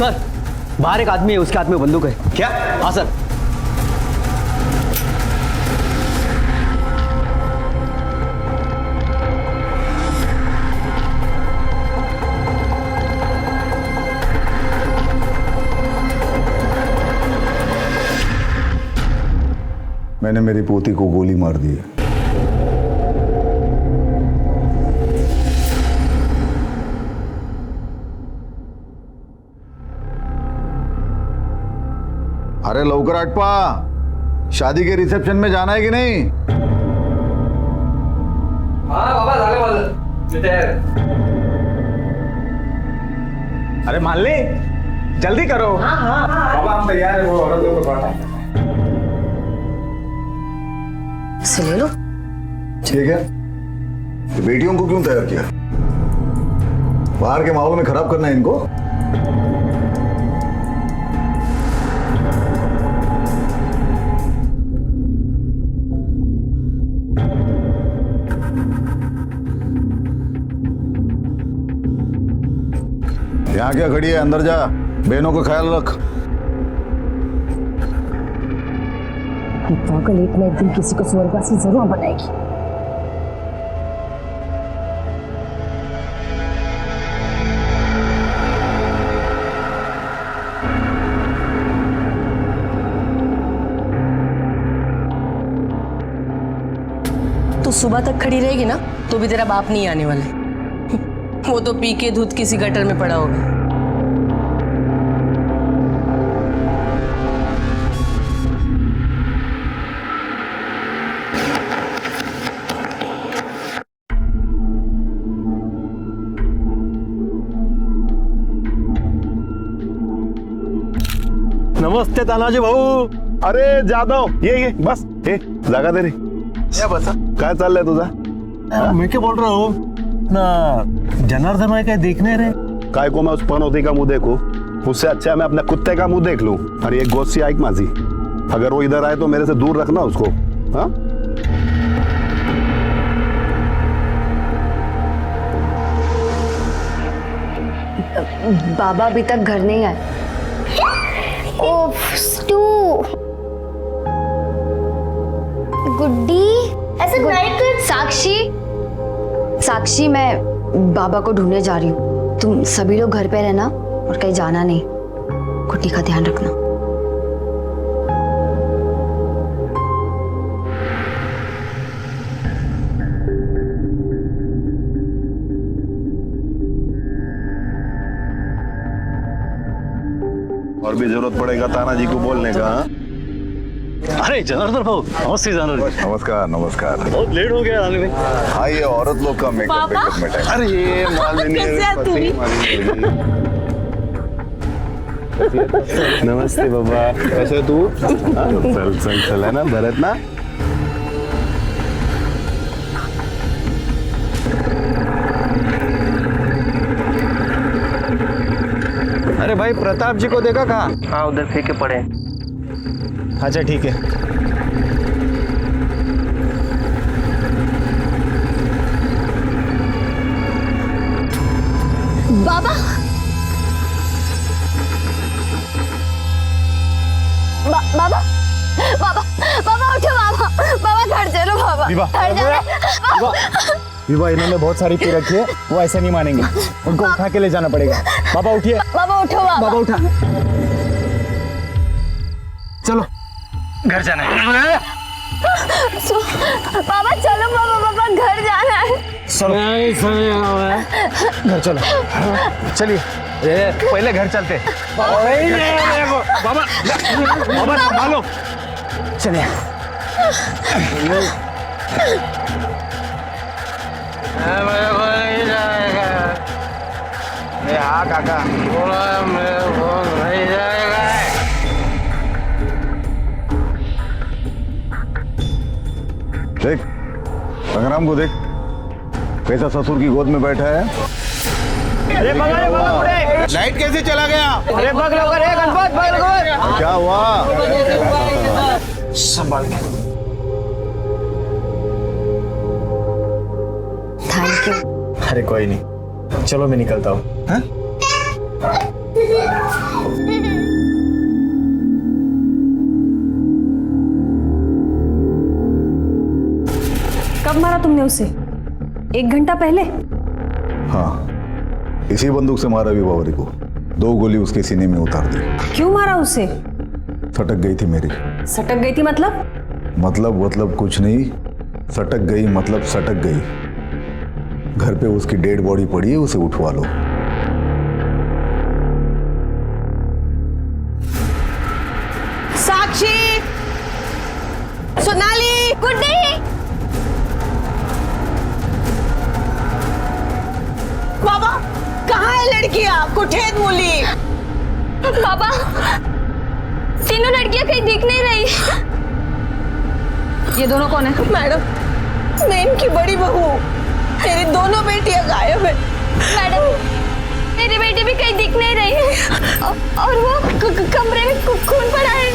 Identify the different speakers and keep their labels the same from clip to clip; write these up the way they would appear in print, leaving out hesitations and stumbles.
Speaker 1: Sir बाहर एक आदमी है, उसके हाथ में बंदूक है।
Speaker 2: क्या?
Speaker 1: हाँ सर।
Speaker 3: मैंने मेरी पोती को गोली मार दी है। अरे लवकर आटपा, शादी के रिसेप्शन में जाना है कि नहीं?
Speaker 4: हाँ बाबा झाले माझं, मी तयार आहे।
Speaker 2: अरे मान ले, जल्दी करो। हाँ बाबा हम तैयार है, वो औरत लोग को पढ़ा
Speaker 5: इसे ले लो।
Speaker 3: ठीक है, तो बेटियों को क्यों तैयार किया? बाहर के माहौल में खराब करना है इनको? यहाँ क्या खड़ी है? अंदर जा, बहनों का ख्याल रख।
Speaker 5: ये पागल एक ना एक दिन किसी को स्वर्गवासी जरूर बनाएगी।
Speaker 6: तो सुबह तक खड़ी रहेगी ना तो भी तेरा बाप नहीं आने वाला है। वो तो पी के धुत किसी गटर में पड़ा होगा।
Speaker 7: नमस्ते तानाजी भाऊ.
Speaker 8: अरे जाधव ये बस हे जागा दे रे.
Speaker 7: या बसा.
Speaker 8: काय चाललंय तुझा?
Speaker 7: मैं क्या बोल रहा हूँ ना, जनार्दन भाई क्या देखने रे?
Speaker 8: काय को मैं उस पनौती का मुंह देखूं? उससे अच्छा मैं अपने कुत्ते का मुंह देख लूं. और ये गोसी आइक माझी, अगर वो इधर आए तो मेरे से दूर रखना उसको. हाँ
Speaker 5: बाबा अभी तक घर नहीं आए।
Speaker 9: ओफ स्टू गुड्डी ऐसे नहीं कर।
Speaker 5: साक्षी मैं बाबा को ढूंढने जा रही हूँ। तुम सभी लोग घर पे रहना और कहीं जाना नहीं। गुड्डी का ध्यान रखना।
Speaker 8: और भी जरूरत पड़ेगा तानाजी को बोलने का. हाँ?
Speaker 7: अरे जनार्दन भाऊ, नमस्ते जनार्दन.
Speaker 3: नमस्कार नमस्कार.
Speaker 7: बहुत लेट हो गया आने में.
Speaker 3: हाँ ये औरत लोग का मेकअप में टाइम.
Speaker 8: अरे ये नमस्ते बाबा, कैसे तू? चल चल चल है ना भरत ना.
Speaker 2: अरे भाई प्रताप जी को देखा कहाँ?
Speaker 4: हाँ उधर फेंके पड़े.
Speaker 2: अच्छा ठीक है.
Speaker 9: बाबा बाबा बाबा बाबा उठो. बाबा बाबा घर चलो. बाबा घर जाना.
Speaker 2: विवा इन्होंने बहुत सारी पी रखी है, वो ऐसे नहीं मानेंगे. उनको उठा के ले जाना पड़ेगा. बाबा उठिए.
Speaker 9: बाबा उठो.
Speaker 2: बाबा उठा. चलो घर जाना है.
Speaker 9: बाबा चलो. बाबा बाबा घर जाना है.
Speaker 2: चलो घर चलो. चलिए पहले घर चलते. बाबा बाबा संभालो. चलिए. हाँ काका नहीं जाएगा.
Speaker 3: देख संग्राम को देख, कैसा ससुर की गोद में बैठा है.
Speaker 2: लाइट कैसे चला गया? अरे भाग लो. अरे गणपत भाग लो.
Speaker 3: क्या हुआ?
Speaker 2: संभाल के.
Speaker 5: Thank you.
Speaker 2: अरे कोई नहीं, चलो मैं निकलता हूँ.
Speaker 6: कब मारा तुमने उसे? 1 घंटा पहले?
Speaker 3: हाँ, इसी बंदूक से मारा विभावरी को। 2 गोली उसके सीने में उतार दी।
Speaker 6: क्यों मारा उसे?
Speaker 3: सटक गई थी मेरी।
Speaker 6: सटक गई थी मतलब?
Speaker 3: मतलब कुछ नहीं, सटक गई मतलब सटक गई। घर पे उसकी डेड बॉडी पड़ी है, उसे उठवा लो।
Speaker 6: साक्षी, सोनाली,
Speaker 9: गुड्डी,
Speaker 6: बाबा कहाँ है लड़कियां? कुठेत मुली?
Speaker 9: बाबा तीनों लड़कियां कहीं दिख नहीं रही।
Speaker 6: ये दोनों कौन है? मैडम, मैं इनकी बड़ी बहू। मेरी दोनों बेटियां गायब है।
Speaker 9: मैडम मेरी बेटी भी कहीं दिख नहीं रही है और वो कमरे में खून पड़ा है।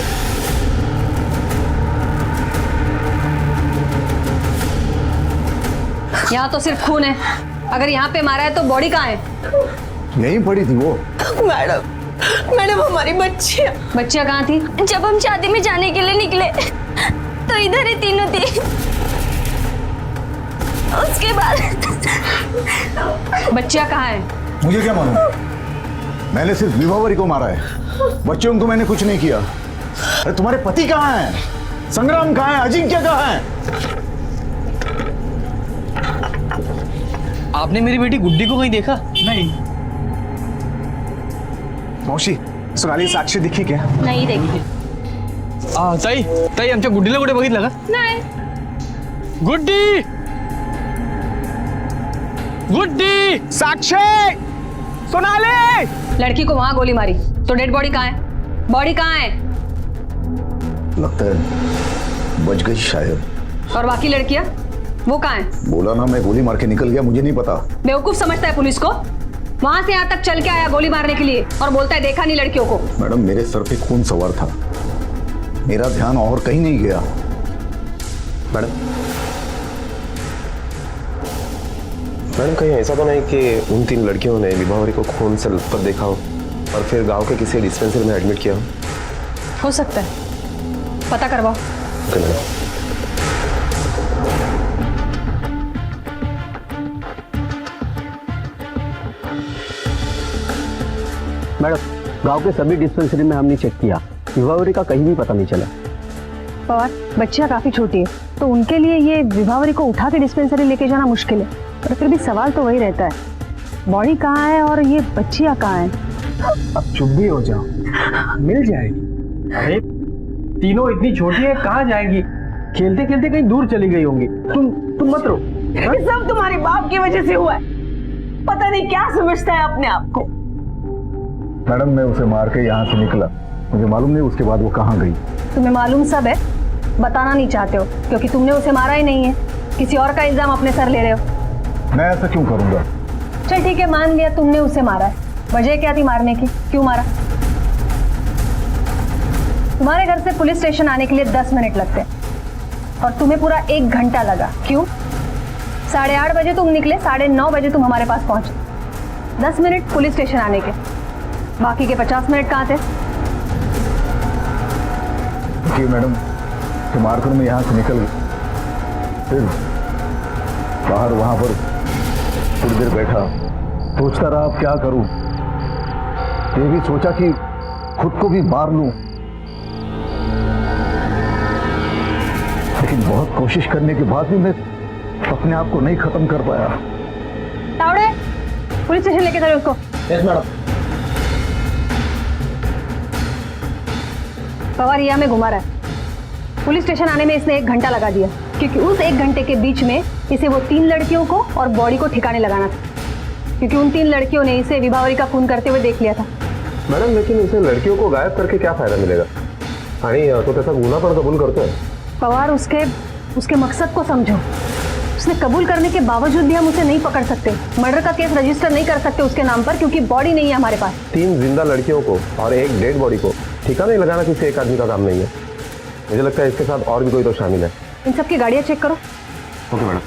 Speaker 6: यहाँ तो सिर्फ खून है। अगर यहाँ पे मारा है तो बॉडी कहाँ है?
Speaker 3: यहीं पड़ी थी वो।
Speaker 6: मैडम हमारी बच्चियाँ कहाँ थी?
Speaker 9: जब हम शादी में जाने के लिए निकले तो इधर ही तीनों थी। उसके बाद
Speaker 6: बच्चियाँ कहाँ है?
Speaker 3: मुझे क्या मालूम, मैंने सिर्फ विभावरी को मारा है, बच्चों को मैंने कुछ नहीं किया। अरे तुम्हारे पति कहाँ हैं? संग्राम कहाँ है? अजिंक्य कहाँ है?
Speaker 1: आपने मेरी बेटी गुड्डी को कहीं देखा?
Speaker 2: नहीं। मौशी, सोनाली साक्षी दिखी क्या?
Speaker 9: नहीं देखी।
Speaker 1: ताई ताई आमच्या गुड्डीला कुठे बघितलं का?
Speaker 9: नहीं।
Speaker 1: गुड्डी, गुड्डी,
Speaker 2: साक्षी, सोनाली।
Speaker 6: लड़की को वहां गोली मारी तो डेड बॉडी कहाँ है? बॉडी कहाँ है?
Speaker 3: लगता है बच गई शायद।
Speaker 6: और बाकी लड़कियां वो कहाँ है?
Speaker 3: बोला ना, मैं गोली मार के निकल गया, मुझे नहीं पता।
Speaker 6: बेवकूफ समझता है पुलिस को? वहां से यहाँ तक चल के आया गोली मारने के लिए और बोलता है देखा नहीं लड़कियों को।
Speaker 3: मैडम मेरे सर पे खून सवार था, मेरा ध्यान और कहीं नहीं गया।
Speaker 10: मैडम कहीं ऐसा तो नहीं कि उन 3 लड़कियों ने विभावरी को खून से लथपथ देखा हो और फिर गांव के किसी डिस्पेंसरी में एडमिट किया
Speaker 6: हो सकता है, पता करवाओ।
Speaker 10: Okay madam.
Speaker 1: मैडम गांव के सभी डिस्पेंसरी में हमने चेक किया, विभावरी का कहीं भी पता नहीं चला।
Speaker 6: पवार, बच्चियाँ काफी छोटी है तो उनके लिए ये विभावरी को उठा के डिस्पेंसरी लेके जाना मुश्किल है, पर फिर भी सवाल तो वही रहता है, बॉडी कहाँ है और ये बच्चियाँ कहाँ है?
Speaker 2: अब चुप भी हो जाओ, मिल जाएगी।
Speaker 1: अरे तीनों इतनी छोटी है, कहाँ जाएंगी? खेलते खेलते कहीं दूर चली गई होंगी। तुम मत रो।
Speaker 6: सब तुम्हारे बाप की वजह से हुआ है। पता नहीं क्या समझता है अपने आप को।
Speaker 3: मैडम मैं उसे मार के यहाँ से निकला, मुझे मालूम नहीं उसके बाद वो कहाँ गई।
Speaker 6: तुम्हें मालूम सब है, बताना नहीं चाहते हो क्योंकि तुमने उसे मारा ही नहीं है, किसी और का इल्जाम अपने सर ले रहे हो।
Speaker 3: मैं ऐसा क्यों करूंगा?
Speaker 6: चल ठीक है, मान लिया तुमने उसे मारा है, वजह क्या थी मारने की? क्यों मारा? तुम्हारे घर से पुलिस स्टेशन आने के लिए 10 मिनट लगते हैं और तुम्हें पूरा 1 घंटा लगा। क्यों? 8:30 बजे तुम निकले, 9:30 बजे तुम हमारे पास पहुंचे। 10 मिनट पुलिस स्टेशन आने के, बाकी के 50 मिनट कहाँ थे?
Speaker 3: देखिए मैडम, तो मारकर मैं यहाँ से निकल गई, फिर बाहर वहां पर थोड़ी देर बैठा, सोचता रहा अब क्या करूं। ये भी सोचा कि खुद को भी मार लूं, लेकिन बहुत कोशिश करने के बाद भी मैं अपने आप को नहीं खत्म कर पाया।
Speaker 6: तावड़े, पुलिस स्टेशन लेके चलो उसको।
Speaker 2: Yes madam.
Speaker 6: पवारिया में घुमा रहा है, पुलिस स्टेशन आने में इसने 1 घंटा लगा दिया क्योंकि उस 1 घंटे के बीच में इसे वो 3 लड़कियों को और बॉडी को ठिकाने लगाना था, क्योंकि उन 3 लड़कियों ने इसे विभावरी का खून करते हुए देख लिया था।
Speaker 10: मैडम लेकिन इसे लड़कियों को गायब करके क्या फायदा मिलेगा? आणि तो त्याचा गुन्हा पण कबूल करतोय।
Speaker 6: पवार, उसके मकसद को समझो। उसने कबूल करने के बावजूद भी हम उसे नहीं पकड़ सकते, मर्डर का केस रजिस्टर नहीं कर सकते उसके नाम पर क्योंकि बॉडी नहीं है हमारे पास।
Speaker 10: 3 जिंदा लड़कियों को और 1 डेड बॉडी को ठिकाने लगाना किसी एक आदमी का काम नहीं है। मुझे लगता है इसके साथ और भी कोई तो शामिल है।
Speaker 6: इन सबकी गाड़ियां चेक करो।
Speaker 10: Okay madam.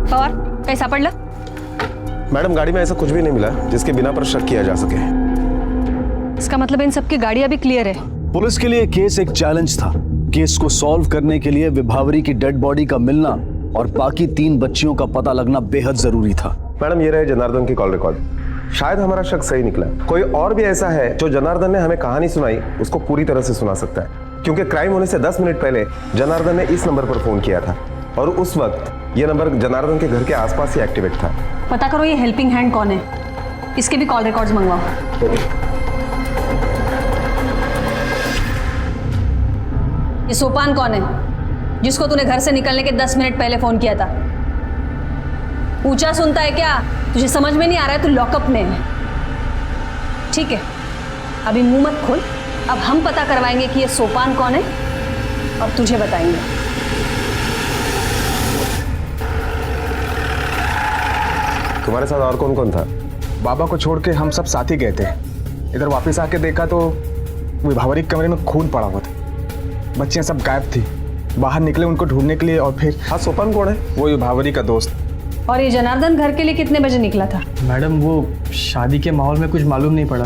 Speaker 6: पवार, काही सापडलं?
Speaker 10: मैडम गाड़ी में ऐसा कुछ भी नहीं मिला जिसके बिना पर शक किया जा सके।
Speaker 6: इसका मतलब इन सबकी गाड़ी अभी क्लियर है।
Speaker 11: पुलिस के लिए केस एक चैलेंज था। केस को सॉल्व करने के लिए विभावरी की डेड बॉडी का मिलना और बाकी 3 बच्चियों का पता लगना बेहद जरूरी था।
Speaker 10: मैडम ये रहे जनार्दन की कॉल रिकॉर्ड। शायद हमारा शक सही निकला। कोई और भी ऐसा है जो जनार्दन ने हमें कहानी सुनाई उसको पूरी तरह से सुना सकता है, क्योंकि क्राइम होने से 10 मिनट पहले जनार्दन ने इस नंबर पर फोन किया था और उस वक्त यह नंबर जनार्दन के घर के आसपास ही एक्टिवेट था।
Speaker 6: पता करो ये हेल्पिंग हैंड कौन है, इसके भी कॉल रिकॉर्ड्स मंगवाओ। ये सोपान कौन है जिसको तूने घर से निकलने के 10 मिनट पहले फोन किया था? ऊंचा सुनता है क्या? तुझे समझ में नहीं आ रहा है, तू लॉकअप में है। ठीक है, अभी मुंह मत खोल। अब हम पता करवाएंगे कि ये सोपान कौन है और तुझे बताएंगे।
Speaker 10: तुम्हारे साथ और कौन कौन था?
Speaker 2: बाबा को छोड़ के हम सब साथ ही गए थे। इधर वापस आके देखा तो विभावरी के कमरे में खून पड़ा हुआ था। बच्चियां सब गायब थी। बाहर निकले उनको ढूंढने के लिए और फिर
Speaker 10: हाँ, सोपान कौन है?
Speaker 2: वो विभावरी का दोस्त।
Speaker 6: और ये जनार्दन घर के लिए कितने बजे निकला था?
Speaker 1: मैडम वो शादी के माहौल में कुछ मालूम नहीं पड़ा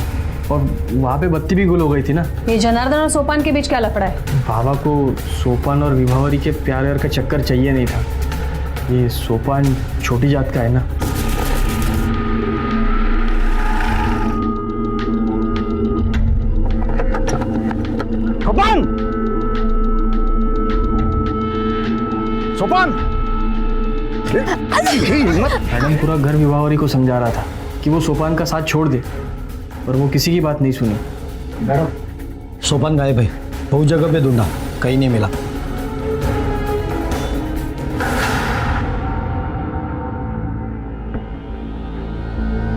Speaker 1: और वहाँ पे बत्ती भी गुल हो गई थी ना।
Speaker 6: ये जनार्दन और सोपान के बीच क्या लफड़ा है?
Speaker 1: बाबा को सोपान और विभावरी के प्यार व्यार का चक्कर चाहिए नहीं था। ये सोपान छोटी जात का है ना।
Speaker 2: सोपान! सोपान!
Speaker 1: मैडम पूरा घर विभावरी को समझा रहा था कि वो सोपान का साथ छोड़ दे, पर वो किसी की बात नहीं सुनी।
Speaker 11: मैडम सोपान गायब है, बहुत जगह पे ढूंढा, कहीं नहीं मिला।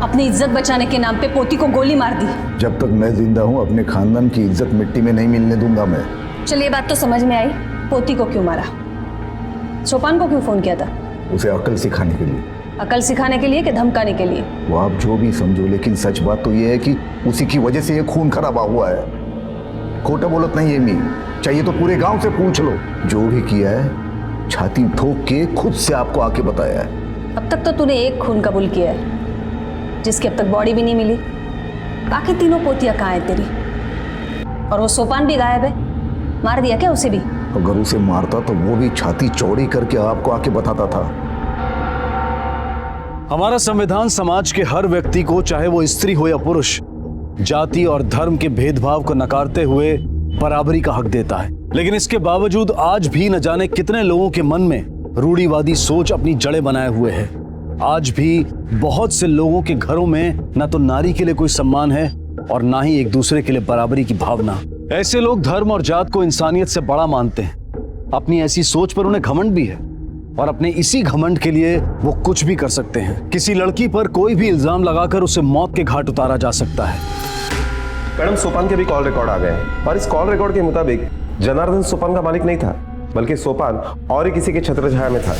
Speaker 6: अपनी इज्जत बचाने के नाम पे पोती को गोली मार दी।
Speaker 3: जब तक मैं जिंदा हूं अपने खानदान की इज्जत मिट्टी में नहीं मिलने दूंगा मैं।
Speaker 6: चलिए बात तो समझ में आई, पोती को क्यों मारा? सोपान को क्यों फोन किया था?
Speaker 3: उसे अकल सिखाने के लिए।
Speaker 6: अकल सिखाने के लिए कि धमकाने के लिए?
Speaker 3: वो आप जो भी समझो, लेकिन सच बात तो ये है कि उसी की वजह से ये खून खराबा हुआ है। खोटा बोलत नहीं है मी, चाहिए तो पूरे गांव से पूछ लो। जो भी किया है छाती ठोक के खुद से आपको आके बताया है।
Speaker 6: अब तक तो तूने एक खून कबूल किया है जिसकी अब तक बॉडी भी नहीं मिली। बाकी तीनों पोतियां कहाँ है तेरी? और वो सोपान भी गायब है, मार दिया क्या उसे भी?
Speaker 3: अगर उसे मारता तो वो भी छाती चौड़ी करके आपको आके बताता था।
Speaker 11: हमारा संविधान समाज के हर व्यक्ति को, चाहे वो स्त्री हो या पुरुष, जाति और धर्म के भेदभाव को नकारते हुए बराबरी का हक देता है। लेकिन इसके बावजूद आज भी न जाने कितने लोगों के मन में रूढ़िवादी सोच अपनी जड़ें बनाए हुए है। आज भी बहुत से लोगों के घरों में न तो नारी के लिए कोई सम्मान है और ना ही एक दूसरे के लिए बराबरी की भावना। ऐसे लोग धर्म और जात को इंसानियत से बड़ा मानते हैं। अपनी ऐसी सोच पर उन्हें घमंड भी है और अपने इसी घमंड के लिए वो कुछ भी कर सकते हैं। किसी लड़की पर कोई भी इल्जाम लगाकर उसे मौत के घाट उतारा जा सकता है।
Speaker 10: मैडम सोपान के भी कॉल रिकॉर्ड आ गए हैं और इस कॉल रिकॉर्ड के मुताबिक जनार्दन सोपान का मालिक नहीं था, बल्कि सोपान और ही किसी के छत्र छाया में था।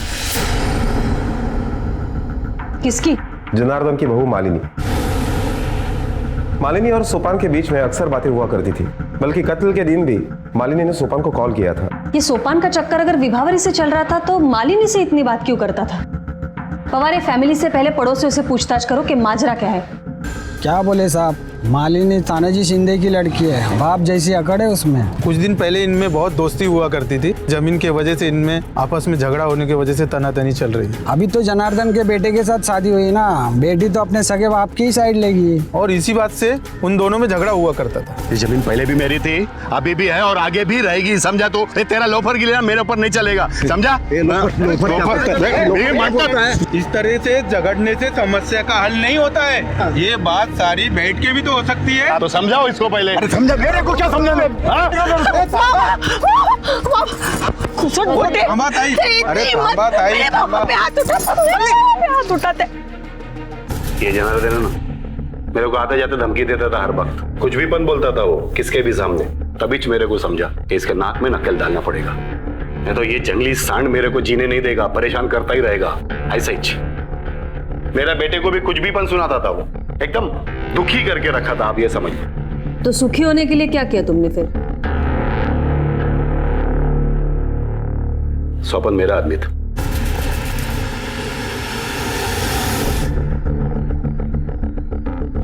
Speaker 6: किसकी?
Speaker 10: जनार्दन की बहू मालिनी। मालिनी और सोपान के बीच में अक्सर बातें हुआ करती थी, बल्कि कत्ल के दिन भी मालिनी ने सोपान को कॉल किया था।
Speaker 6: ये सोपान का चक्कर अगर विभावरी से चल रहा था तो मालिनी से इतनी बात क्यों करता था? पवार फैमिली से पहले पड़ोसियों से पूछताछ करो कि माजरा क्या है।
Speaker 12: क्या बोले साहब, मालिनी तानाजी शिंदे की लड़की है, बाप जैसी अकड़ है उसमें।
Speaker 13: कुछ दिन पहले इनमें बहुत दोस्ती हुआ करती थी, जमीन के वजह से इनमें आपस में झगड़ा होने की वजह से तनातनी चल रही है।
Speaker 12: अभी तो जनार्दन के बेटे के साथ शादी हुई ना, बेटी तो अपने सगे बाप की ही साइड लेगी।
Speaker 13: और इसी बात से उन दोनों में झगड़ा हुआ करता था।
Speaker 8: ये जमीन पहले भी मेरी थी, अभी भी है और आगे भी रहेगी, समझा? तो ये तेरा लोफर गिलेना मेरे ऊपर नहीं चलेगा, समझा?
Speaker 13: इस तरह से झगड़ने से समस्या का हल नहीं होता है, ये बात सारी बैठ के भी तो हो सकती है।
Speaker 8: तो समझाओ इसको पहले।
Speaker 3: अरे समझा, मेरे को क्या समझाने?
Speaker 8: ये जनार्दन है ना, मेरे को आते जाते धमकी देता था हर वक्त, कुछ भी पन बोलता था वो किसके भी सामने। तभी मेरे को समझा कि इसके नाक में नकेल डालना पड़ेगा, नहीं तो ये जंगली सांड मेरे को जीने नहीं देगा, परेशान करता ही रहेगा। ऐसा ही मेरा बेटे को भी कुछ भी पन सुनाता था वो, एकदम दुखी करके रखा था, आप ये समझ।
Speaker 6: तो सुखी होने के लिए क्या किया तुमने फिर?
Speaker 8: स्वपन मेरा आदमी था।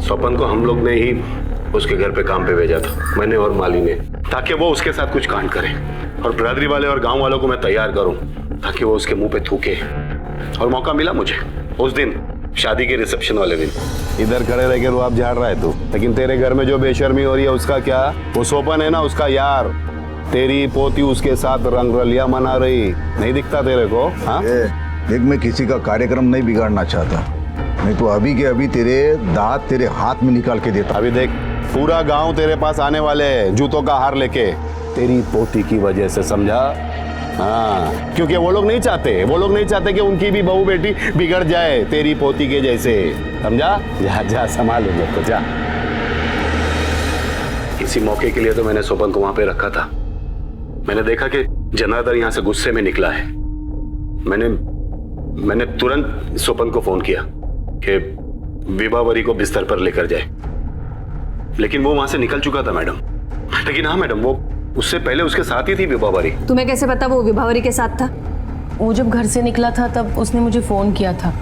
Speaker 8: स्वपन को हम लोग ने ही उसके घर पे काम पे भेजा था, मैंने और माली ने, ताकि वो उसके साथ कुछ कांड करे। और बिरादरी वाले और गांव वालों को मैं तैयार करूं ताकि वो उसके मुंह पे थूके। और मौका मिला मुझे उस दिन, शादी के रिसेप्शन वाले दिन। इधर खड़े रह के रुआब झाड़ रहा है तू, लेकिन तेरे घर में जो बेशर्मी हो रही है उसका क्या? वो स्वपन है ना, उसका यार, तेरी पोती उसके साथ रंग रलिया मना रही, नहीं दिखता तेरे को? हाँ,
Speaker 3: देख, मैं किसी का कार्यक्रम नहीं बिगाड़ना चाहता, नहीं तो अभी के अभी तेरे दांत तेरे हाथ में निकाल के देता।
Speaker 8: अभी देख, पूरा गांव तेरे पास आने वाले हैं जूतों का हार लेके, तेरी पोती की वजह से, समझा? हाँ, क्योंकि वो लोग नहीं चाहते कि उनकी भी बहू बेटी बिगड़ जाए तेरी पोती के जैसे, समझा? जा जा, संभाल लो तो जा। इसी मौके के लिए तो मैंने स्वपन को वहां पे रखा था। मैंने देखा कि जनार्दन यहां से गुस्से में निकला है। मैंने तुरंत स्वपन को फोन किया कि विभावरी को बिस्तर पर लेकर जाए, लेकिन वो वहां से निकल चुका था मैडम। लेकिन हाँ मैडम, वो उससे पहले उसके साथ ही थी विभावरी।
Speaker 6: तुम्हें कैसे पता वो विभावरी के साथ था?
Speaker 14: वो जब घर से निकला था तब उसने मुझे फ़ोन किया था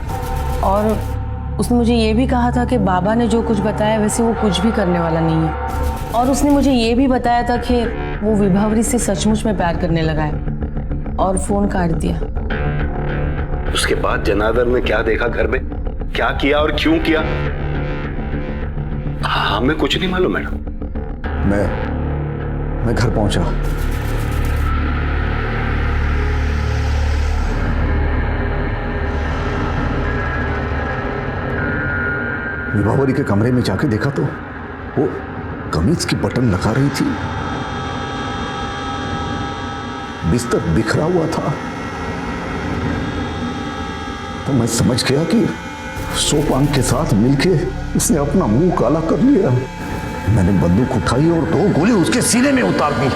Speaker 14: और उसने मुझे ये भी कहा था कि बाबा ने जो कुछ बताया वैसे वो कुछ भी करने वाला नहीं है। और उसने मुझे ये भी बताया था कि वो विभावरी से सचमुच में प्यार करने लगा है और फ़ोन काट दिया।
Speaker 8: उसके बाद जनार्दन ने क्या देखा घर में, क्या किया और क्यों किया, हमें कुछ नहीं मालूम मैडम।
Speaker 3: मैं घर पहुंचा। विभावरी के कमरे में जाके देखा तो वो कमीज की बटन लगा रही थी, बिस्तर बिखरा हुआ था। तो मैं समझ गया कि सोपान के साथ मिलके उसने अपना मुंह काला कर लिया। मैंने बंदूक उठाई और 2 गोली उसके सीने में उतार दी।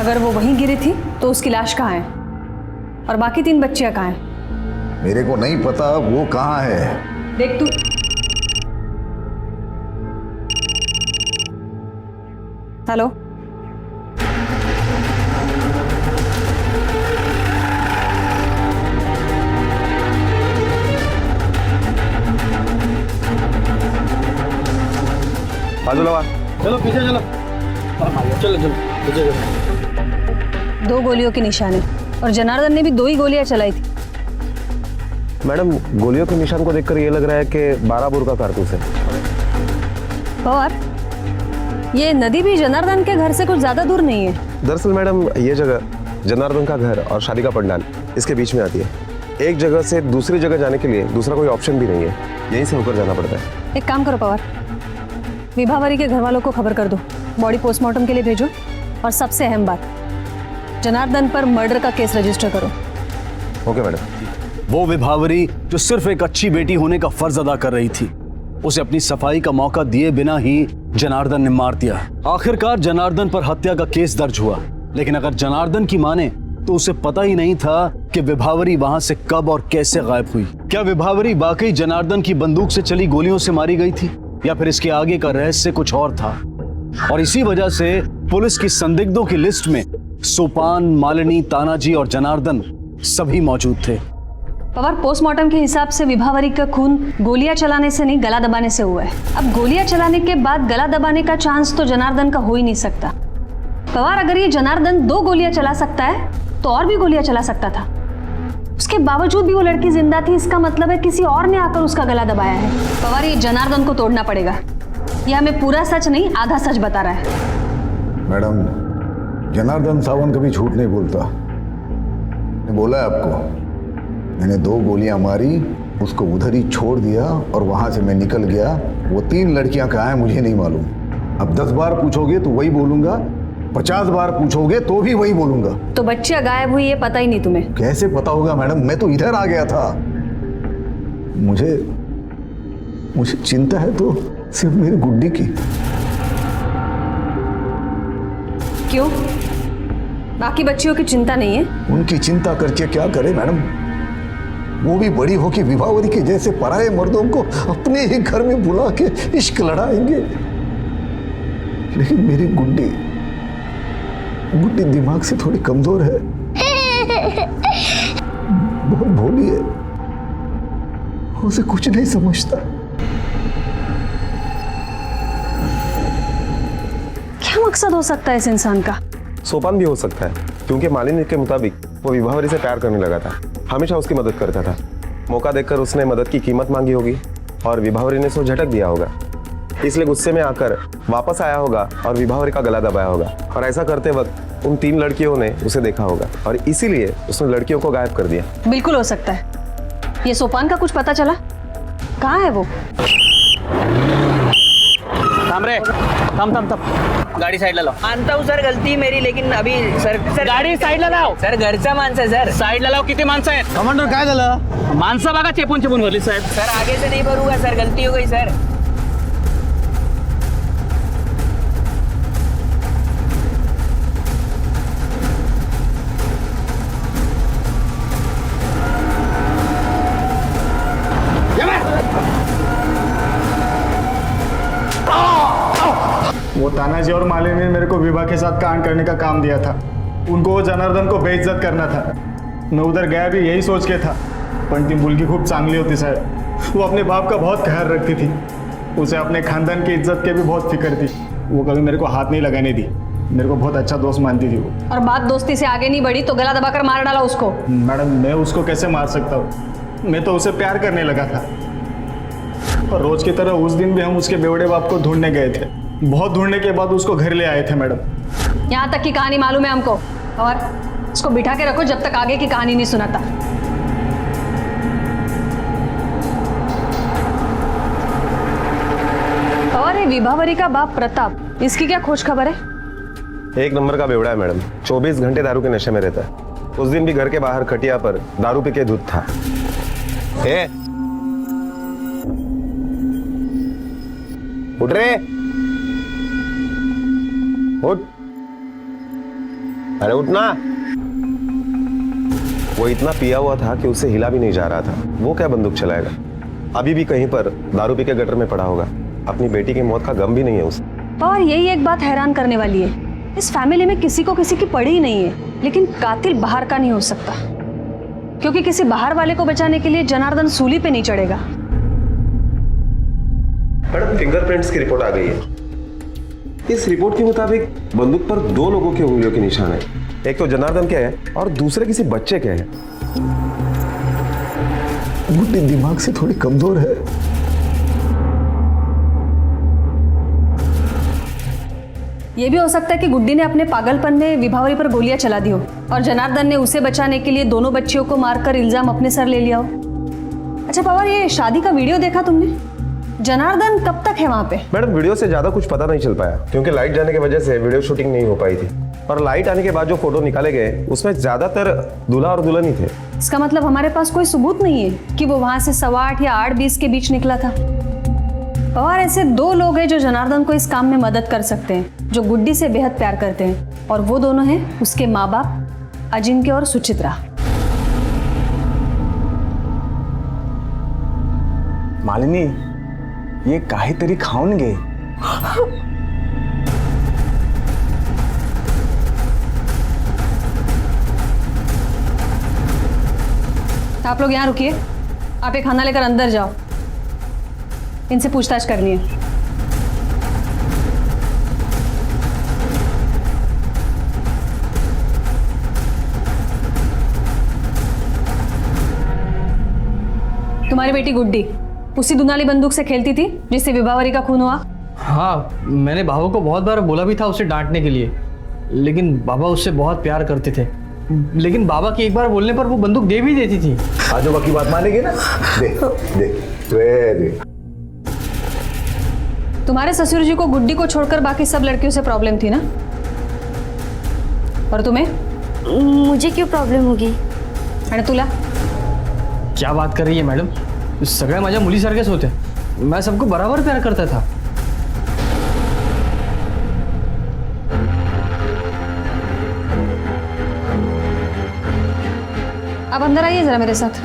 Speaker 6: अगर वो वहीं गिरी थी तो उसकी लाश कहाँ है और बाकी 3 बच्चियां कहाँ हैं?
Speaker 3: मेरे को नहीं पता वो कहाँ है।
Speaker 6: देख तू, हेलो,
Speaker 11: चलो पीछे चलो, चलो पीछे चलो।
Speaker 6: 2 गोलियों के निशान है और जनार्दन ने भी 2 ही गोलियां चलाई थी।
Speaker 10: मैडम, गोलियों के निशान को देखकर ये लग रहा है कि 12 बोर का कारतूस है।
Speaker 6: और ये नदी भी जनार्दन के घर से कुछ ज्यादा दूर नहीं है।
Speaker 10: दरअसल मैडम, ये जगह जनार्दन का घर और शादी का पंडाल इसके बीच में आती है। एक जगह से दूसरी जगह जाने के लिए दूसरा कोई ऑप्शन भी नहीं है, यहीं से होकर जाना पड़ता है।
Speaker 6: एक काम करो पवार, विभावरी के घर वालों को खबर कर दो, बॉडी पोस्टमार्टम के लिए भेजो। और सबसे अहम बात, जनार्दन पर मर्डर का केस रजिस्टर करो।
Speaker 10: Okay madam.
Speaker 11: वो विभावरी जो सिर्फ एक अच्छी बेटी होने का फर्ज अदा कर रही थी, उसे अपनी सफाई का मौका दिए बिना ही जनार्दन ने मार दिया। आखिरकार जनार्दन पर हत्या का केस दर्ज हुआ, लेकिन अगर जनार्दन की माने तो उसे पता ही नहीं था कि विभावरी वहां से कब और कैसे गायब हुई। क्या विभावरी वाकई जनार्दन की बंदूक से चली गोलियों से मारी गई थी, या फिर इसके आगे का रहस्य कुछ और था? और इसी वजह से पुलिस की संदिग्धों की लिस्ट में सोपान, मालिनी, तानाजी और जनार्दन सभी मौजूद थे।
Speaker 6: पवार, पोस्टमार्टम के हिसाब से विभावरी का खून गोलियां चलाने से नहीं, गला दबाने से हुआ है। अब गोलियां चलाने के बाद गला दबाने का चांस तो जनार्दन का हो ही नहीं सकता। पवार, अगर ये जनार्दन 2 गोलियां चला सकता है तो और भी गोलियां चला सकता था। उसके बावजूद भी वो लड़की जिंदा थी, इसका मतलब है किसी और ने आकर उसका गला दबाया है। पवार, ये जनार्दन को तोड़ना पड़ेगा। ये हमें पूरा सच नहीं, आधा सच बता रहा है।
Speaker 3: मैडम, जनार्दन सावंत कभी झूठ नहीं बोलता। मैंने बोला है आपको, मैंने 2 गोलियां मारी, उसको उधर ही छोड़ दिया और वहां से मैं निकल गया। वो 3 लड़कियां कहाँ हैं मुझे नहीं मालूम। अब 10 बार पूछोगे तो वही बोलूंगा, 50 बार पूछोगे तो भी वही बोलूंगा।
Speaker 6: तो बच्चियां गायब हुई ये पता ही नहीं तुम्हें?
Speaker 3: कैसे पता होगा मैडम, मैं तो इधर आ गया था। मुझे चिंता है तो सिर्फ मेरी गुड्डी की।
Speaker 6: क्यों? बाकी बच्चियों की चिंता नहीं है?
Speaker 3: उनकी चिंता करके क्या करे मैडम, वो भी बड़ी होकर विभावरी के जैसे पराये मर्दों को अपने ही घर में बुला के इश्क लड़ाएंगे। लेकिन मेरी गुड्डी दिमाग से थोड़ी कमजोर है, बहुत भोली है, उसे कुछ नहीं समझता।
Speaker 6: मकसद हो सकता है इस इंसान का?
Speaker 10: सोपान भी हो सकता है, क्योंकि मालिनी के मुताबिक वो विभावरी से प्यार करने लगा था, हमेशा उसकी मदद करता था। मौका देखकर उसने मदद की कीमत मांगी होगी और विभावरी ने उसको झटक दिया होगा, इसलिए गुस्से में आकर वापस आया होगा और विभावरी का गला दबाया होगा। और ऐसा करते वक्त उन 3 लड़कियों ने उसे देखा होगा और इसीलिए उसने लड़कियों को गायब कर दिया।
Speaker 6: बिल्कुल हो सकता है। ये सोपान का कुछ पता चला? कहाँ है वो?
Speaker 1: थम रे, थम।
Speaker 15: गाड़ी साइड ला लाओ। मानता हूँ सर, गलती मेरी, लेकिन अभी सर गाडी साइड ला लाव. सर घरचा माणसं आहे सर. साइड ला लाव. किती माणसं आहेत?
Speaker 1: कमांडर काय झालं?
Speaker 15: माणसं बघा चेपून भरली साहेब. सर आगे से नहीं भरूंगा सर, गलती हो गई सर.
Speaker 2: वो तानाजी और मालिनी ने मेरे को विभा के साथ कांड करने का काम दिया था। उनको वो जनार्दन को बेइज्जत करना था। मैं उधर गया भी यही सोच के था, पण ती मुलगी खूप चांगली होती साहेब। वो अपने बाप का बहुत ख्याल रखती थी, उसे अपने खानदान की इज्जत के भी बहुत फिक्र थी। वो कभी मेरे को हाथ नहीं लगाने दी, मेरे को बहुत अच्छा दोस्त मानती थी वो।
Speaker 6: और बात दोस्ती से आगे नहीं बढ़ी तो गला दबाकर मार डाला उसको?
Speaker 2: मैडम मैं उसको कैसे मार सकता हूँ? मैं तो उसे प्यार करने लगा था। और रोज की तरह उस दिन भी हम उसके बेवड़े बाप को ढूंढने गए थे। बहुत ढूंढने के बाद उसको घर ले आए थे मैडम।
Speaker 6: यहाँ तक की कहानी मालूम है हमको, और इसको बिठा के रखो जब तक आगे की कहानी नहीं सुनाता। और ये विभावरी का बाप प्रताप, इसकी क्या खोज खबर है?
Speaker 10: 1 नंबर का बेवड़ा है मैडम, 24 घंटे दारू के नशे में रहता है। उस दिन भी घर के बाहर खटिया पर दारू पी के दूध था। उठ रे, उठ, अरे उठना। वो इतना पिया हुआ था कि उससे हिला भी नहीं जा रहा था। वो क्या बंदूक चलाएगा? अभी भी कहीं पर दारू पी के गटर में पड़ा होगा। अपनी बेटी की मौत का गम भी नहीं है उसे।
Speaker 6: और यही एक बात हैरान करने वाली है, इस फैमिली में किसी को किसी की पड़ी ही नहीं है, लेकिन कातिल बाहर का नहीं हो सकता, क्योंकि किसी बाहर वाले को बचाने के लिए जनार्दन सूली पे नहीं चढ़ेगा।
Speaker 10: मैडम फिंगरप्रिंट्स की रिपोर्ट आ गई है। इस रिपोर्ट के मुताबिक बंदूक पर 2 लोगों के उंगलियों के निशान है। एक तो जनार्दन के है और दूसरे किसी बच्चे के है।
Speaker 3: गुड्डी दिमाग से थोड़ी कमजोर है।
Speaker 6: ये भी हो सकता है कि गुड्डी ने अपने पागलपन में विभावरी पर गोलियां चला दी हो और जनार्दन ने उसे बचाने के लिए दोनों बच्चियों को मारकर इल्जाम अपने सर ले लिया हो। अच्छा पवार, ये शादी का वीडियो देखा तुमने? जनार्दन कब तक है वहां पे?
Speaker 10: मैडम वीडियो से ज्यादा कुछ पता नहीं चल पाया, क्योंकि लाइट जाने की वजह से वीडियो शूटिंग नहीं हो पाई थी। और लाइट आने के बाद जो फोटो निकाले गए उसमें ज्यादातर दूल्हा और दुल्हन ही थे।
Speaker 6: इसका मतलब हमारे पास कोई सबूत नहीं है कि वो वहां से 8:15 या 8:20 के बीच निकला था। और ऐसे 2 लोग हैं जो जनार्दन को इस काम में मदद कर सकते हैं, जो गुड्डी से बेहद प्यार करते हैं, और वो दोनों हैं उसके माँ बाप अजिंक्य और सुचित्रा।
Speaker 2: मालिनी, ये काहीतरी खाऊन घे।
Speaker 6: आप लोग यहाँ रुकिए, आप ये खाना लेकर अंदर जाओ, इनसे पूछताछ करनी है। तुम्हारी बेटी गुड्डी उसी दुनाली बंदूक से खेलती थी जिससे विभावरी का खून हुआ?
Speaker 1: हाँ, मैंने बाबा को बहुत बार बोला भी था उसे डांटने के लिए, लेकिन बाबा उससे बहुत प्यार करते थे। लेकिन बाबा की एक बार बोलने पर वो बंदूक दे भी देती थी।
Speaker 3: आजोबा की बात मानेंगे ना? दे दे दे।
Speaker 6: तुम्हारे ससुर जी को गुड्डी को छोड़कर बाकी सब लड़कियों से प्रॉब्लम थी ना? और तुम्हें?
Speaker 9: मुझे क्यों प्रॉब्लम होगी?
Speaker 6: आणि तुला?
Speaker 1: क्या बात कर रही है मैडम? सगळ्या माझ्या मुलीसारखेच होते, मैं सबको बराबर प्यार करता था।
Speaker 6: अब अंदर आइए जरा मेरे साथ।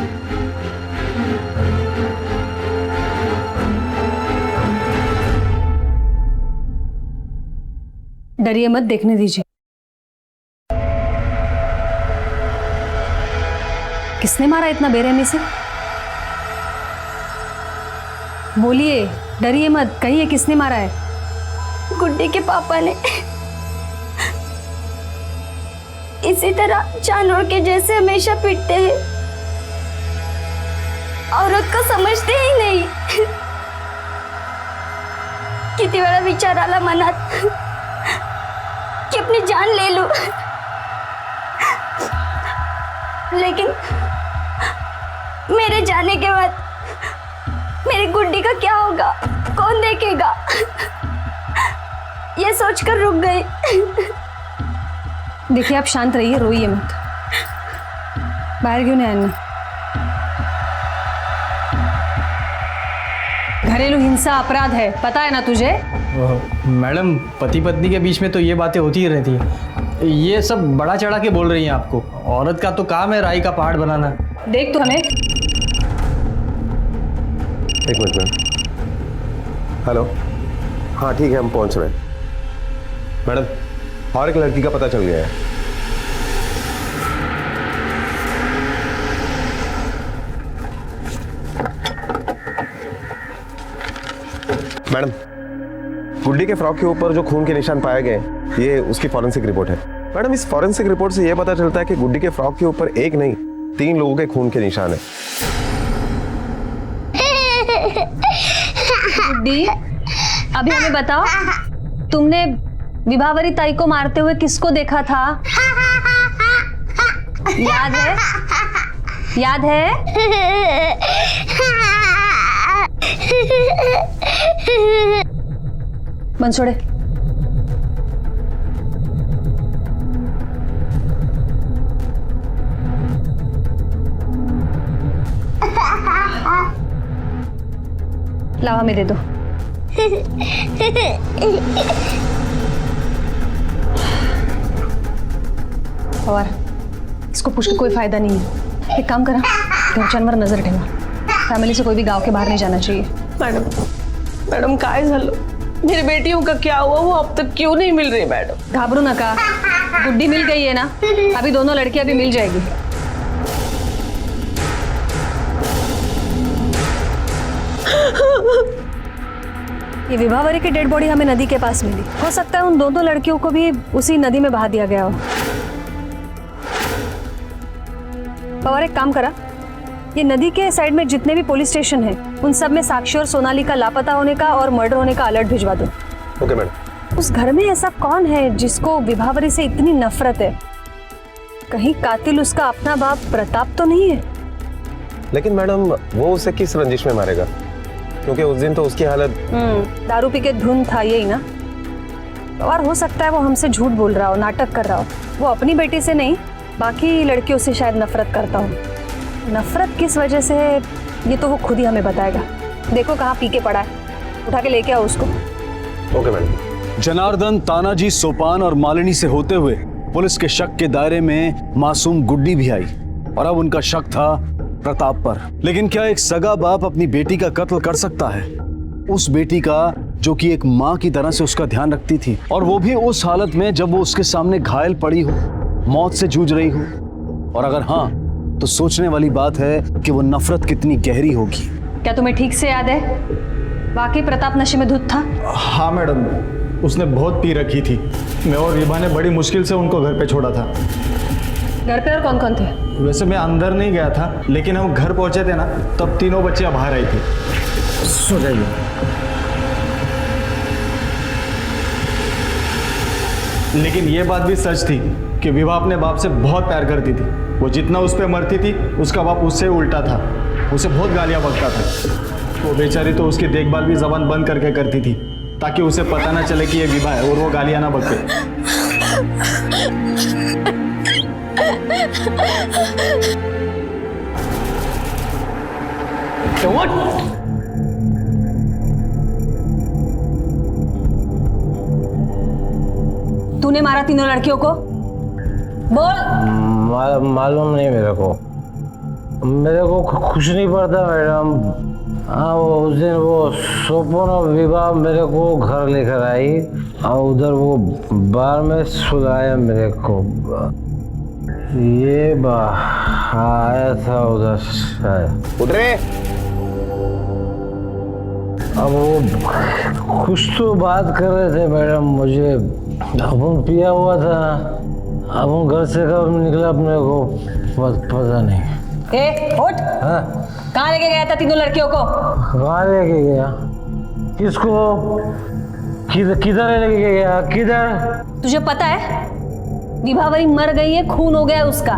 Speaker 6: डरिए मत, देखने दीजिए। किसने मारा इतना बेरहमी से? बोलिए, डरिए मत, कहिए किसने मारा है?
Speaker 9: गुड्डी के पापा ने। इसी तरह जानवर के जैसे हमेशा पीटते हैं। औरत को समझते ही नहीं। किती वेळा विचार आला मनात कि अपनी जान ले लूं, लेकिन मेरे जाने के बाद मेरी गुड्डी का क्या होगा, कौन देखेगा, ये सोचकर रुक गई।
Speaker 6: देखिए आप शांत रहिए, रोइए मत। बाहर क्यों नहीं आना? घरेलू हिंसा अपराध है, पता है ना तुझे?
Speaker 1: मैडम, पति पत्नी के बीच में तो ये बातें होती ही रहती हैं। ये सब बड़ा चढ़ा के बोल रही हैं आपको। औरत का तो काम है राई का पहाड़ बनाना।
Speaker 6: देख तो हमें।
Speaker 10: एक मिनट मैम। हेलो, हाँ ठीक है, हम पहुंच रहे हैं। मैडम, और एक लड़की का पता चल गया है। मैडम, गुड्डी के फ्रॉक के ऊपर जो खून के निशान पाए गए, ये उसकी फॉरेंसिक रिपोर्ट है। मैडम, इस फॉरेंसिक रिपोर्ट से यह पता चलता है कि गुड्डी के फ्रॉक के ऊपर एक नहीं 3 लोगों के खून के निशान है।
Speaker 6: गुड्डी, अभी हमें बताओ, तुमने विभावरी ताई को मारते हुए किसको देखा था? याद है? याद है? बंद छोड़े। लावा में दे दो। और इसको पूछ के कोई फायदा नहीं है। एक काम करा, घरच्यांवर नजर ठेवा। फैमिली से कोई भी गांव के बाहर नहीं जाना चाहिए।
Speaker 14: मैडम काय झालं? मेरी बेटियों का क्या हुआ? वो अब तक क्यों नहीं मिल रही? मैडम
Speaker 6: घाबरू नका, गुड्डी मिल गई है ना, अभी दोनों लड़कियां भी मिल जाएगी। ये विभावरी की डेड बॉडी हमें नदी के पास मिली। हो सकता है उन दोनों लड़कियों को भी उसी नदी में बहा दिया गया हो। पवार, एक काम करा, ये नदी के साइड में जितने भी पुलिस स्टेशन हैं, उन सब में साक्षी और सोनाली का लापता होने का और मर्डर होने का अलर्ट भिजवा दो।
Speaker 10: Okay madam.
Speaker 6: उस घर में ऐसा कौन है जिसको विभावरी से इतनी नफरत है? कहीं कातिल उसका अपना बाप प्रताप तो नहीं है?
Speaker 10: लेकिन मैडम, वो उसे किस रंजिश में मारेगा? क्योंकि उस दिन तो उसकी हालत
Speaker 6: दारू पी के धुन था, यही ना? और हो सकता है वो हमसे झूठ बोल रहा हो, नाटक कर रहा हो। वो अपनी बेटी से नहीं, बाकी लड़कियों से शायद नफरत करता हो। नफरत किस वजह से है, ये तो वो खुद ही हमें बताएगा। देखो कहाँ पी के पड़ा है, उठा के लेके आओ उसको।
Speaker 10: Okay madam.
Speaker 11: जनार्दन, तानाजी, सोपान और मालिनी से होते हुए पुलिस के शक के दायरे में मासूम गुड्डी भी आई और अब उनका शक था प्रताप पर। लेकिन क्या एक सगा बाप अपनी बेटी का कत्ल कर सकता है? उस बेटी का जो कि एक माँ की तरह से उसका ध्यान रखती थी, और वो भी उस हालत में जब वो उसके सामने घायल पड़ी हो, मौत से जूझ रही हो। और अगर हाँ, तो सोचने वाली बात है कि वो नफरत कितनी गहरी होगी।
Speaker 6: क्या तुम्हें ठीक से याद है वाकई प्रताप नशे में धुत था?
Speaker 2: हाँ मैडम, उसने बहुत पी रखी थी। मैं और रिभा ने बड़ी मुश्किल से उनको घर पे छोड़ा था।
Speaker 6: घर पे और कौन कौन थे?
Speaker 2: वैसे मैं अंदर नहीं गया था, लेकिन हम घर पहुंचे थे ना, तब तीनों बच्चियां बाहर आई थी। सो जाइए। लेकिन ये बात भी सच थी कि विभा अपने बाप से बहुत प्यार करती थी। वो जितना उस पर मरती थी, उसका बाप उससे उल्टा था, उसे बहुत गालियां बकता था। वो बेचारी तो उसकी देखभाल भी जबान बंद करके करती थी, ताकि उसे पता ना चले कि ये विभा है और वो गालियां ना बके।
Speaker 6: तूने मारा तीनों लड़कियों को? बोल।
Speaker 16: मालूम नहीं मेरे को कुछ नहीं पड़ता मैडम। हाँ, वो उस दिन वो सोपन और विवाह मेरे को घर लेकर आई और उधर वो बार में सुलाया मेरे को। ये आया था उधर शायद।
Speaker 10: उठ रहे।
Speaker 16: अब वो कुछ तो बात कर रहे थे मैडम, मुझे अपन पिया हुआ था ना। अब वो घर से कब निकला अपने को पता नहीं।
Speaker 6: ए उठ, कहाँ लेके गया था तीनों लड़कियों को?
Speaker 16: कहाँ लेके गया? किसको? किधर लेके गया? किधर?
Speaker 6: तुझे पता है विभावरी मर गई है, खून हो गया है उसका।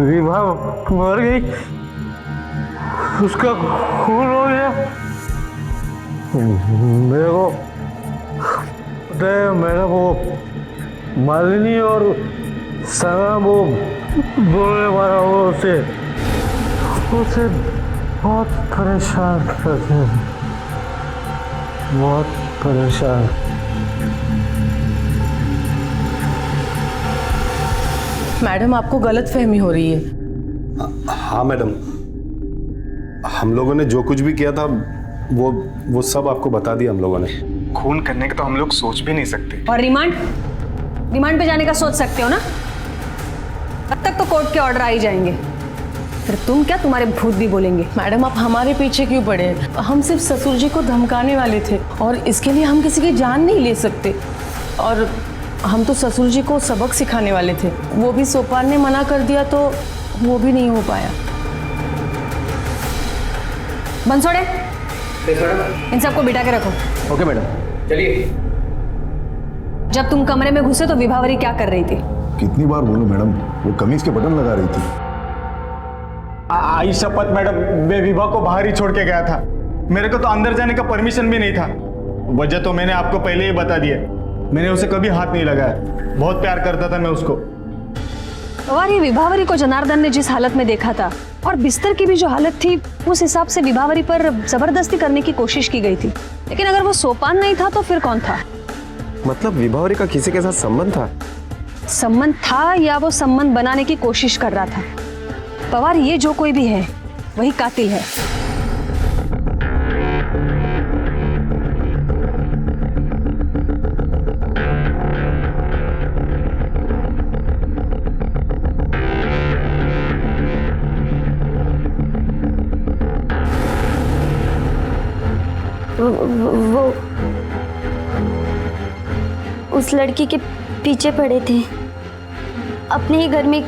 Speaker 16: विभा मर गई, उसका खून हो गया। मेरे को पता है, मैंने वो मालिनी और सना वो बोलने वाला वो उसे बहुत परेशान करते हैं, बहुत परेशान।
Speaker 14: मैडम आपको गलतफहमी हो रही है।
Speaker 8: हाँ मैडम, हम लोगों ने जो कुछ भी किया था वो सब आपको बता दिया हम लोगों ने।
Speaker 2: खून करने का तो हम लोग सोच भी नहीं सकते।
Speaker 6: और रिमांड पे जाने का सोच सकते हो ना? तब तक तो कोर्ट के ऑर्डर आ ही जाएंगे, फिर तुम क्या, तुम्हारे भूत भी बोलेंगे।
Speaker 14: मैडम आप हमारे पीछे क्यों पड़े? हम सिर्फ ससुर जी को धमकाने वाले थे और इसके लिए हम किसी की जान नहीं ले सकते। और हम तो ससुर जी को सबक सिखाने वाले थे, वो भी सोपान ने मना कर दिया तो वो भी नहीं हो पाया।
Speaker 6: बंसोड़े, इन सबको बिठा के रखो।
Speaker 1: Okay madam.
Speaker 4: चलिए।
Speaker 6: जब तुम कमरे में घुसे तो विभावरी क्या कर रही थी?
Speaker 3: कितनी बार बोलूं मैडम, वो कमीज के बटन लगा रही थी।
Speaker 2: आई शपथ मैडम, मैं विभा को बाहर ही छोड़ के गया था। मेरे को तो अंदर जाने का परमिशन भी नहीं था। वजह तो मैंने आपको पहले ही बता दिया, मैंने उसे कभी हाथ नहीं लगाया, बहुत प्यार करता था मैं उसको।
Speaker 6: और ये विभावरी को जनार्दन ने जिस हालत में देखा था और बिस्तर की भी जो हालत थी, उस हिसाब से विभावरी पर जबरदस्ती करने की कोशिश की गई थी। लेकिन अगर वो सोपान नहीं था तो फिर कौन था?
Speaker 10: मतलब विभावरी का किसी के साथ संबंध था?
Speaker 6: संबंध था या वो संबंध बनाने की कोशिश कर रहा था। पवार, ये जो कोई भी है वही कातिल है।
Speaker 9: वो उस लड़की के पीछे पड़े थे, अपने ही घर में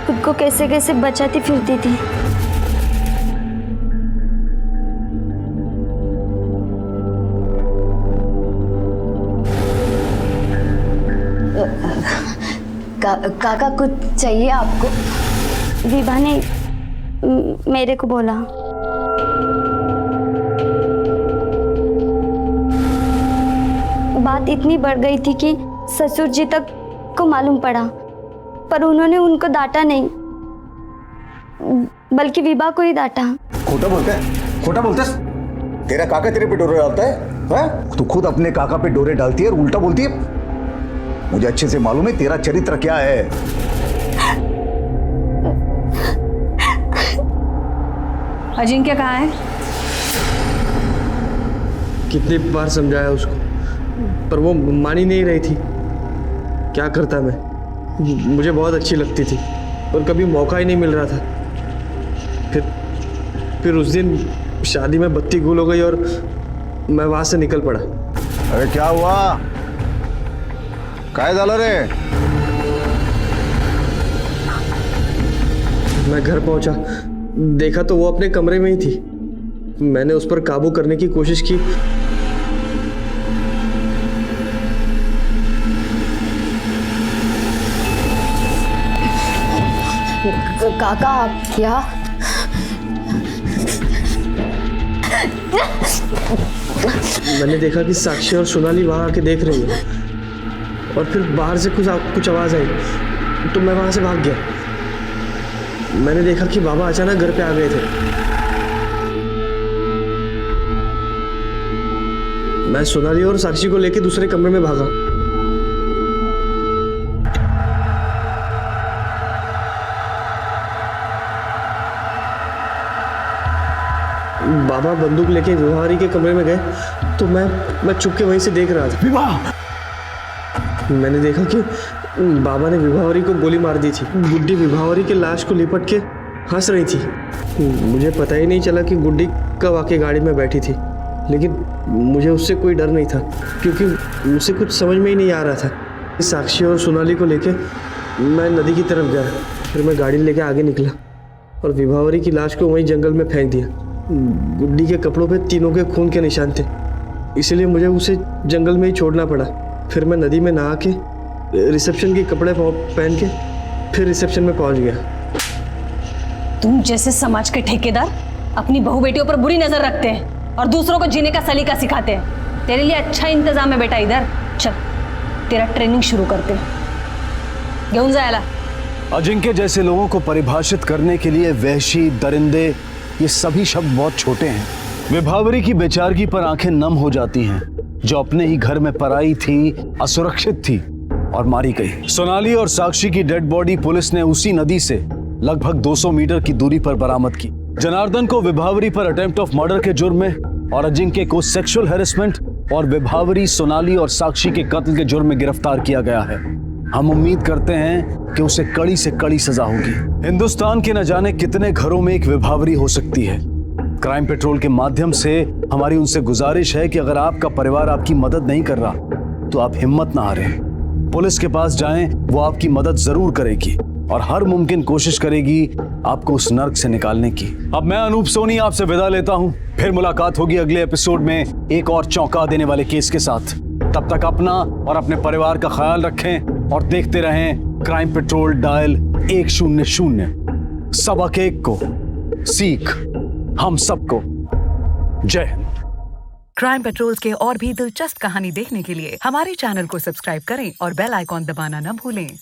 Speaker 9: खुद को कैसे कैसे बचाती फिरती थी।
Speaker 5: काका कुछ चाहिए आपको?
Speaker 9: विभा ने मेरे को बोला। बात इतनी बढ़ गई थी कि ससुर जी तक को मालूम पड़ा, पर उन्होंने उनको डांटा नहीं, बल्कि विभा को ही डांटा।
Speaker 3: खोटा बोलते है, खोटा बोलते है। तेरा काका तेरे पे डोरे डालता है? तू खुद अपने काका पे डोरे डालती है और उल्टा बोलती है। मुझे अच्छे से मालूम है तेरा चरित्र क्या है।
Speaker 6: अजिंक्य कहाँ है?
Speaker 1: कितनी बार समझाया उसको, पर वो मान ही नहीं रही थी। क्या करता मैं, मुझे बहुत अच्छी लगती थी पर कभी मौका ही नहीं मिल रहा था। फिर उस दिन शादी में बत्ती गुल हो गई और मैं वहां से निकल पड़ा।
Speaker 3: अरे क्या हुआ, काय झालं रे?
Speaker 1: मैं घर पहुंचा, देखा तो वो अपने कमरे में ही थी। मैंने उस पर काबू करने की कोशिश की,
Speaker 5: काका आप क्या?
Speaker 1: मैंने देखा कि साक्षी और सोनाली वहां आके देख रही है और फिर बाहर से कुछ आवाज आई तो मैं वहां से भाग गया। मैंने देखा कि बाबा अचानक घर पे आ गए थे। मैं सोनाली और साक्षी को लेके दूसरे कमरे में भागा। बाबा बंदूक लेके विभावरी के कमरे में गए तो मैं चुप के वहीं से देख रहा था।
Speaker 3: विवाह!
Speaker 1: मैंने देखा कि बाबा ने विभावरी को गोली मार दी थी। गुड्डी विभावरी के लाश को लिपट के हंस रही थी। मुझे पता ही नहीं चला कि गुड्डी कब आके गाड़ी में बैठी थी। लेकिन मुझे उससे कोई डर नहीं था क्योंकि मुझे कुछ समझ में ही नहीं आ रहा था। साक्षी और सोनाली को लेके मैं नदी की तरफ गया, फिर मैं गाड़ी लेके आगे निकला और विभावरी की लाश को वहीं जंगल में फेंक दिया। गुड्डी के कपड़ों पे तीनों के खून के निशान थे, इसलिए मुझे उसे जंगल में ही छोड़ना पड़ा। फिर मैं नदी में नहा के रिसेप्शन के कपड़े पहन के फिर रिसेप्शन में पहुंच गया।
Speaker 6: तुम जैसे समाज के ठेकेदार अपनी बहू बेटियों पर बुरी नजर रखते हैं और दूसरों को जीने का सलीका सिखाते हैं। तेरे लिए अच्छा इंतजाम है बेटा, इधर चल तेरा ट्रेनिंग शुरू करते हैं। घेऊन जायला।
Speaker 11: अजिंक्य जैसे लोगों को परिभाषित करने के लिए वहशी, दरिंदे, ये सभी शब्द बहुत छोटे हैं। विभावरी की बेचारगी पर आंखें नम हो जाती हैं, जो अपने ही घर में पराई थी, असुरक्षित थी और मारी गई। सोनाली और साक्षी की डेड बॉडी पुलिस ने उसी नदी से लगभग 200 मीटर की दूरी पर बरामद की। जनार्दन को विभावरी पर अटेम्प्ट ऑफ मर्डर के जुर्म में और अजिंक्य को सेक्सुअल हैरेसमेंट और विभावरी, सोनाली और साक्षी के कत्ल के जुर्म में गिरफ्तार किया गया है। हम उम्मीद करते हैं कि उसे कड़ी से कड़ी सजा होगी। हिंदुस्तान के न जाने कितने घरों में एक विभावरी हो सकती है। क्राइम पेट्रोल के माध्यम से हमारी उनसे गुजारिश है कि अगर आपका परिवार आपकी मदद नहीं कर रहा तो आप हिम्मत ना हारें, पुलिस के पास जाएं, वो आपकी मदद जरूर करेगी और हर मुमकिन कोशिश करेगी आपको उस नर्क से निकालने की। अब मैं अनूप सोनी आपसे विदा लेता हूं, फिर मुलाकात होगी अगले एपिसोड में एक और चौंका देने वाले केस के साथ। तब तक अपना और अपने परिवार का ख्याल रखें और देखते रहें क्राइम पेट्रोल डायल 100। सबक एक को, सीख हम सबको। जय हिंद।
Speaker 17: क्राइम पेट्रोल के और भी दिलचस्प कहानी देखने के लिए हमारे चैनल को सब्सक्राइब करें और बेल आइकॉन दबाना न भूलें।